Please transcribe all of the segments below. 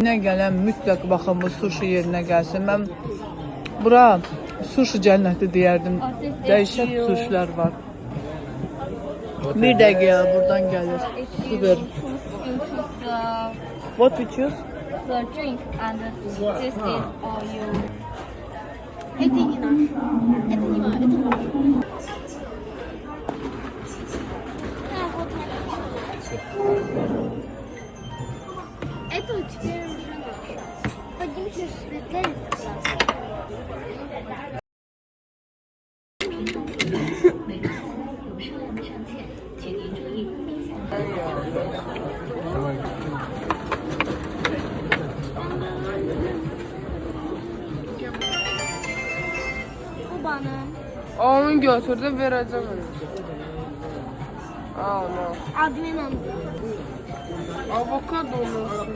Ne gelen mütləq baxın bu sushi yerinə gəlsin. Mən bura sushi cənnəti deyərdim. Dəhşət suşilər var. Bir dəqiqə buradan gəlir. Super. What we choose? The drink and this is all you. Это не наш. Это не мой, это мой. Это у тебя уже наш. Поднимите светлее красный. Onu götürdüm vereceğim. Admin aldı. Avokado olursun.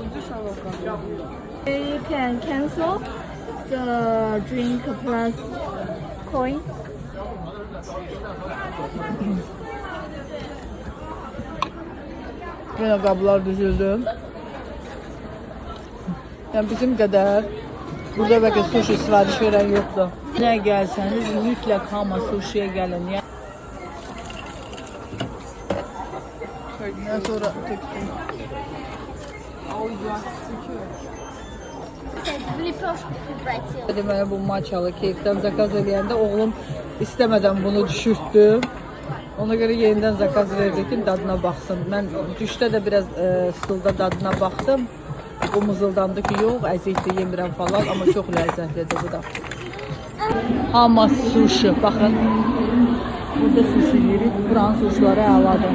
Ucuz avokado. You can cancel the drink plus coin. Yenə qablar düzüldü. Yəni bizim qədər burada bəlkə sushi sifariş verən yoxdur. Nə gəlsəniz mütləq hamı sushiyə gəlin. Yəni sonra çəkdim. Deməli bu matchalı kekdən zakaz edəndə oğlum istəmədən bunu düşürtdü. Ona görə yenidən zakaz verdik ki, dadına baxsın. Mən düşdə də biraz stulda dadına baxdım. O mızıldandı ki, yox, əzizdir, yemirəm falan, amma çox ləzzətlidir bu da. Hama sushi, baxın. Burada sushi yedik, buranın sushiləri əladır.